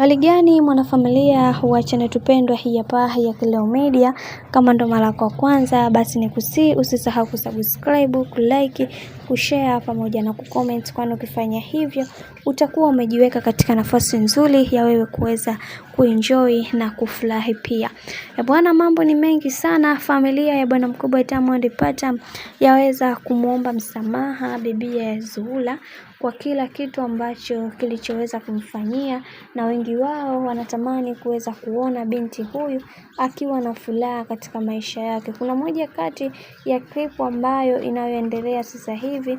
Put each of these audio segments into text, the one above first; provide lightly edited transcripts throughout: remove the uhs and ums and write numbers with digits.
Hali gani mwanafamilia wa channel tupendwa hii hapa ya Kileo Media. Kama ndo mara kwa kwanza basi usisahau kusubscribe, kulike, kushare pamoja na kucomment, kwani ukifanya hivyo utakuwa umejiweka katika nafasi nzuri ya wewe kuweza kuenjoy na kufurahi pia. Bwana, mambo ni mengi sana. Familia ya bwana mkubwa Diamond Platnumz yaweza kumuomba msamaha bibi Zuhura kwa kila kitu ambacho kilichoweza kumfanyia, na wengi wao wanatamani kuweza kuona binti huyu akiwa na furaha katika maisha yake. Kuna moja kati ya clip ambayo inayoendelea sasa hivi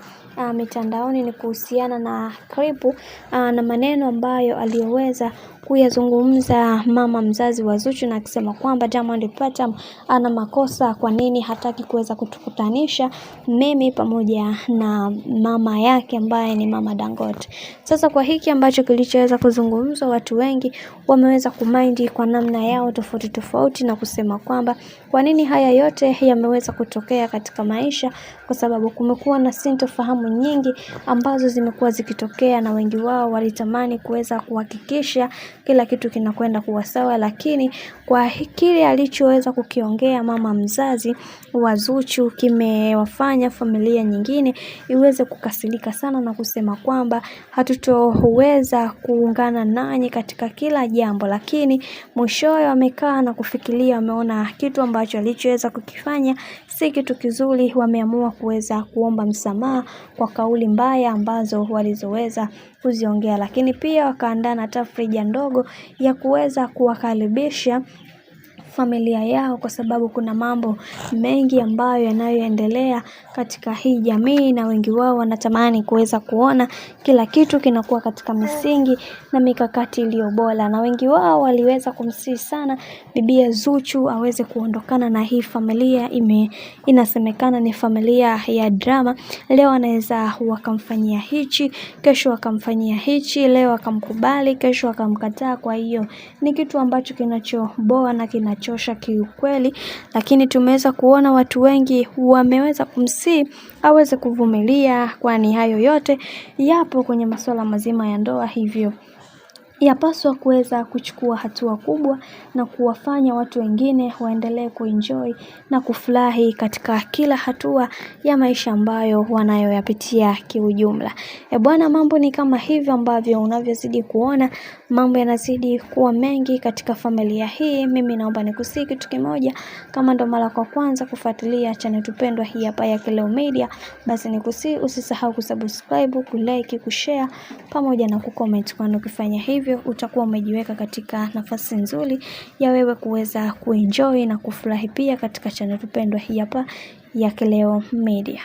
mitandaoni ni kuhusiana na clip na maneno ambayo aliyoweza kuyazungumza mama mzazi wa Zuchu, na akisema kwamba Diamond Platnumz ana makosa, kwa nini hataki kuweza kutukutanisha mimi pamoja na mama yake ambaye ni mama Dangote. Sasa kwa hiki ambacho kilichoweza kuzungumzwa, watu wengi wameweza kumind kwa namna yao tofauti tofauti na kusema kwamba kwa nini haya yote yameweza kutokea katika maisha, kwa sababu kumekuwa na sintofahamu nyingi ambazo zimekuwa zikitokea, na wengi wao walitamani kuweza kuhakikisha kila kitu kinakwenda kuwa sawa, lakini kwa kile alichoweza kukiongea mama mzazi wa Zuchu kimewafanya familia nyingine iweze kukasirika sana na kusema kwamba hatutoweza kuungana nanyi katika kila jambo. Lakini mwishowe wamekaa na kufikiria, wameona kitu ambacho alichoweza kukifanya si kitu kizuri, wameamua kuweza kuomba msamaha kwa kauli mbaya ambazo walizoweza kuziongea, lakini pia wakaandaa na tafrija ndogo ya kuweza kuwakaribisha familia yao, kwa sababu kuna mambo mengi ambayo yanayoendelea katika hii jamii, na wengi wao wanatamani kuweza kuona kila kitu kinakuwa katika misingi na mikakati iliyo bora, na wengi wao waliweza kumsihi sana bibi Zuchu aweze kuondokana na hii familia. Inasemekana ni familia ya drama. Leo anaweza wakamfanyia hichi, kesho wakamfanyia hichi, leo akamkubali, kesho akamkataa. Kwa hiyo ni kitu ambacho kinachoboa na kinachosha kiukweli, lakini tumeweza kuona watu wengi wameweza kumsihi aweze kuvumilia, kwani hayo yote yapo kwenye masuala mazima ya ndoa, hivyo yapaswa kuweza kuchukua hatua kubwa na kuwafanya watu wengine waendelee kuenjoy na kufurahi katika kila hatua ya maisha ambayo wanayoyapitia kiujumla. Bwana, mambo ni kama hivyo ambavyo unavyozidi kuona mambo yanazidi kuwa mengi katika familia hii. Mimi naomba nikusihi kitu kimoja, kama ndo mara kwa kwanza kufuatilia channel tupendwa hii hapa ya Kileo Media, basi nikusihi usisahau kusubscribe, kulike, kushare pamoja na kucomment, kwani ukifanya hivyo utakuwa umejiweka katika nafasi nzuri ya wewe kuweza kuenjoy na kufurahi pia katika channel tupendwa hii hapa ya Kileo Media.